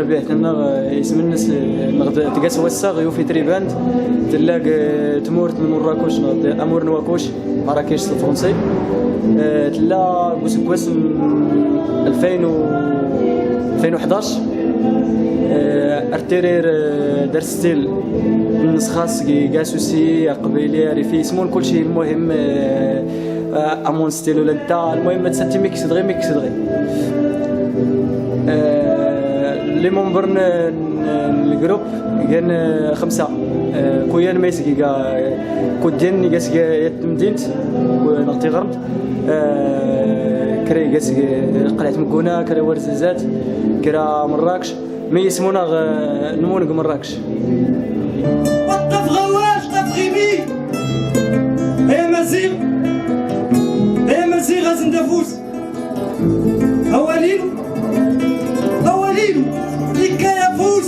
به اسم الناس نغد تقاس وساغ يوفي تريباند تلاق تمورت من مراكش نغد امور نواكوش مراكش الفرنسي تلا كوس 2011 ارتيرير دار ستيل نسخاس كاسوسي قبيلي ريفي يسمون كل شيء. المهم امون ستيل ولا نتا المهم تساتي ميكس دغي لي ممبر الجروب كان 5 كويان ميسكي كودين قاس يتمدينت ونغتي غرب كري قاس قلعة مكونة كري ورزازات كرا مراكش مي يسمونا نمونق مراكش. وقف غواش قف غيبي هي مزيغ غازن دافوس هواليلو لكا يفوز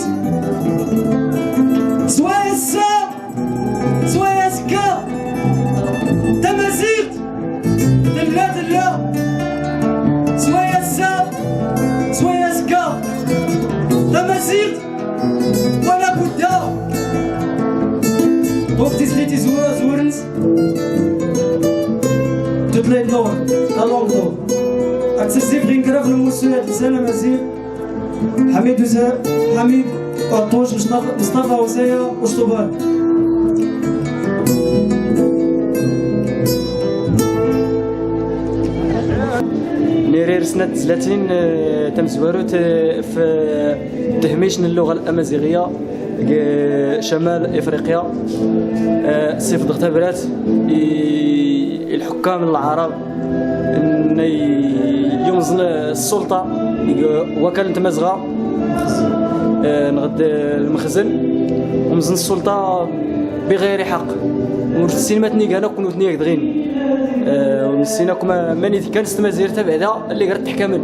سوايا السا سوايا سكا تمازيغ دلا سوايا السا سوايا سكا تمازيغ ولا بودا وقت زليتي زورنس تبلاي الدور طالون دور اكسسيف غين كراف نموسو سنة مزيغ حميد قطوش مصطفى وزايا وشطوبان. نيرير سنة 30 تم زواروت في تهميش اللغة الأمازيغية شمال إفريقيا. سيف ضغطابرات الحكام العرب ان يمزن السلطة وكالة مزغة نغد المخزن ومزن السلطة بغير حق ونسينا تنيقانا كنو تنيق دغين ونسينا كما ماني كان استمازير تبعدا اللي قررت تحكامن.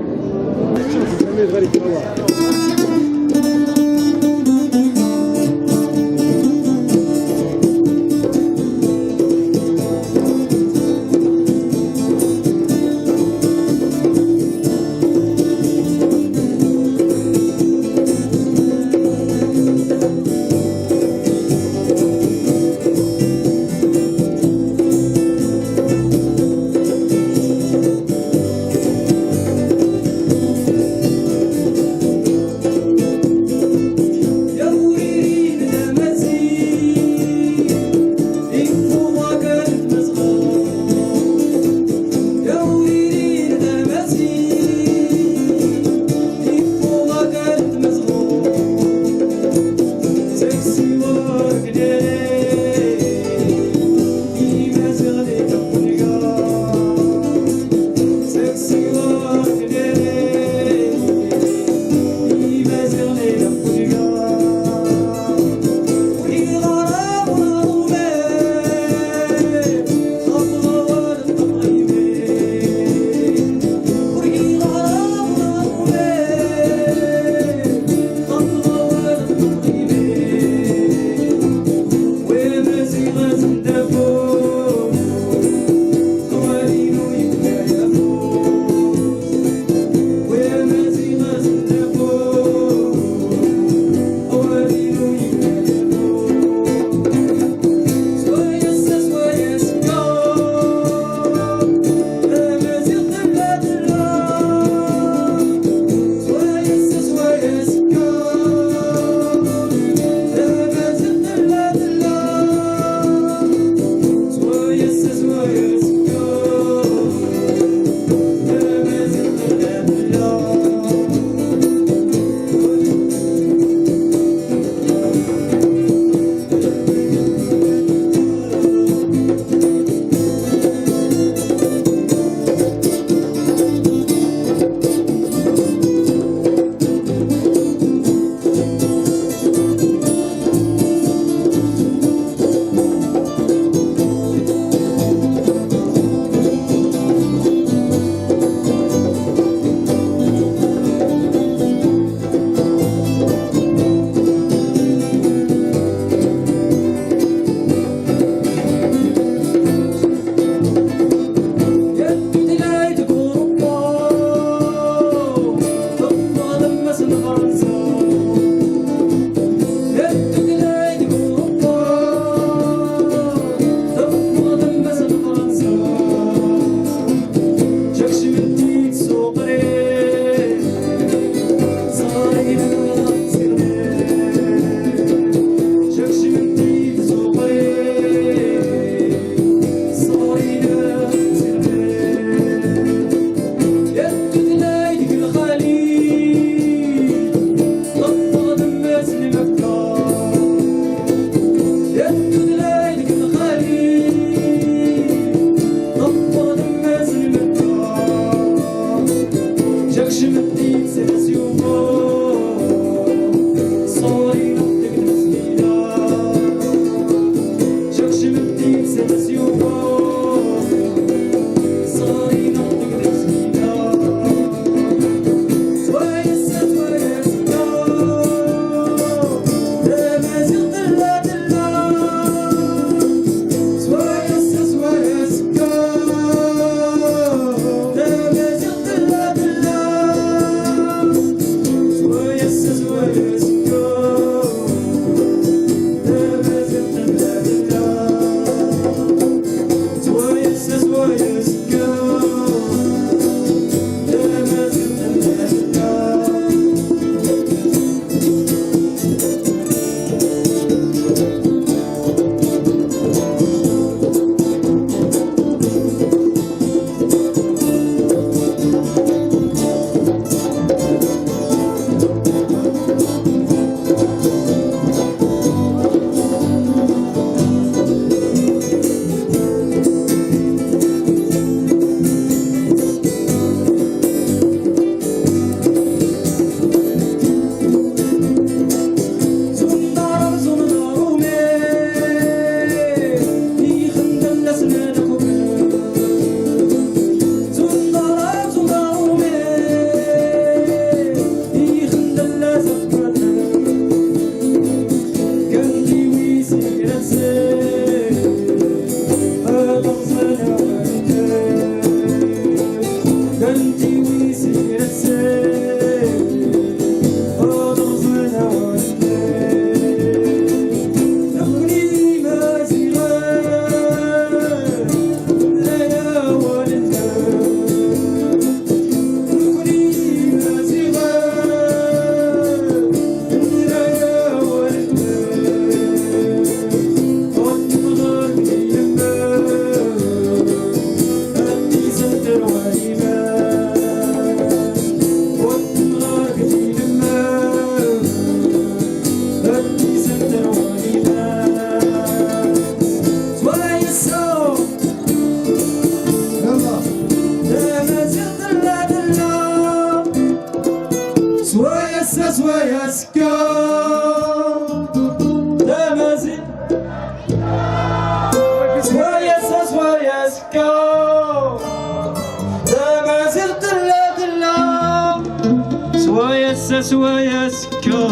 يسس ويسكر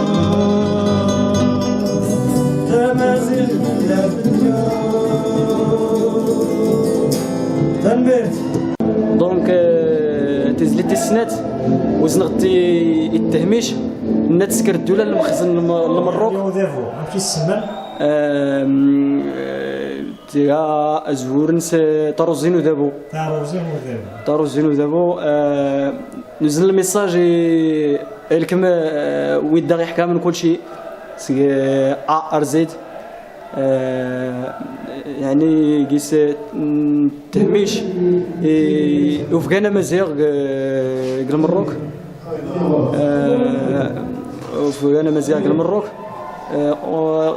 تمازيغ لا تنبيه دونك تزلت السنات وزنغتي التهميش النات سكر الدولة المخزن المروك يوظفوا عم تسمن تيغا أزورنس طاروزينو دابو طاروزينو دابو نزل الميساج الكم ويدا يحكى من كل شيء ارزيد يعني قيس تهميش وفقانا مزيغ المروك وفقانا مزيغ المروك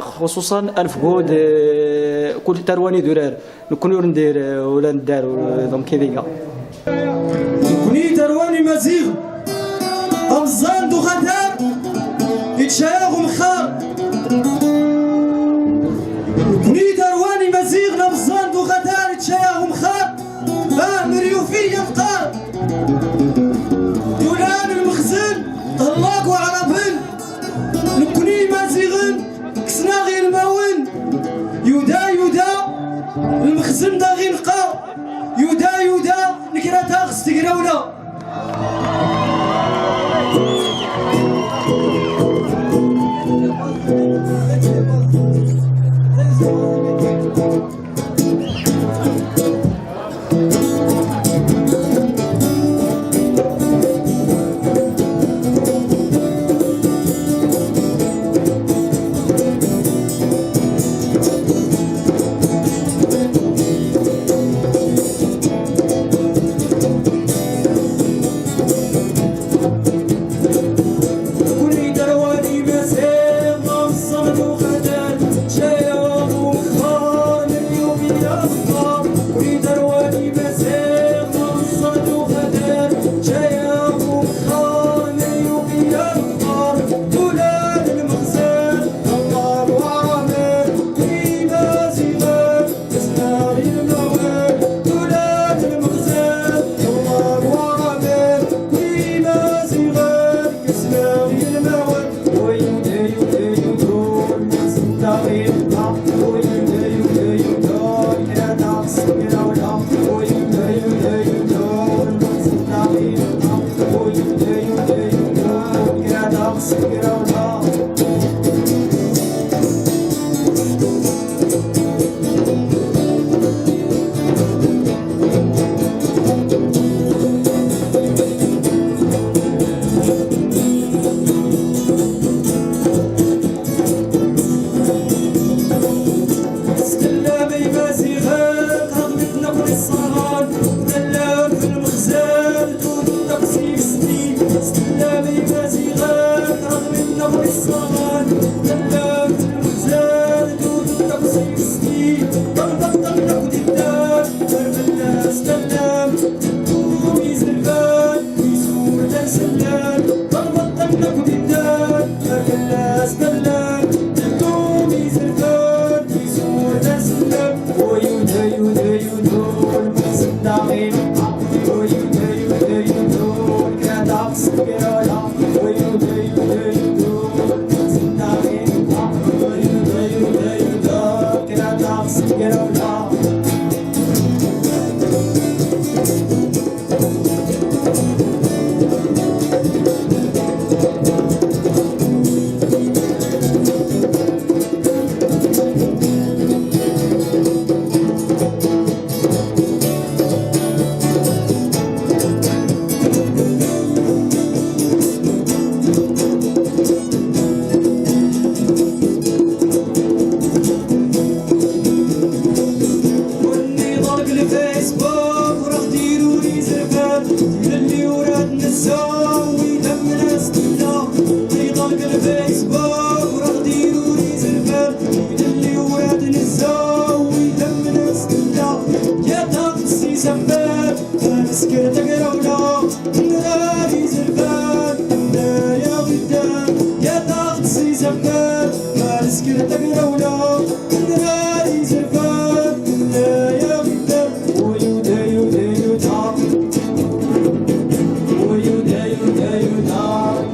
خصوصا انفقود كل ترواني درار نكونوا ندير ولا ندار دونك كذا كوني ترواني مزيغ أمزان دو خدار يتشاغ مخار كوني ترواني مزيغ أمزان دو خدار يتشاغ مخار مريوفية فطار دولان المخزن طلاق وعربن نكوني مزيغن كسنا غير الماون يودا المخزن دا غير نقا يودا نكرا تاغس تقراونا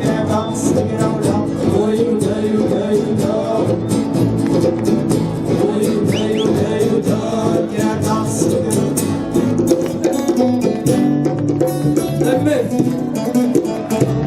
Yeah. تكبير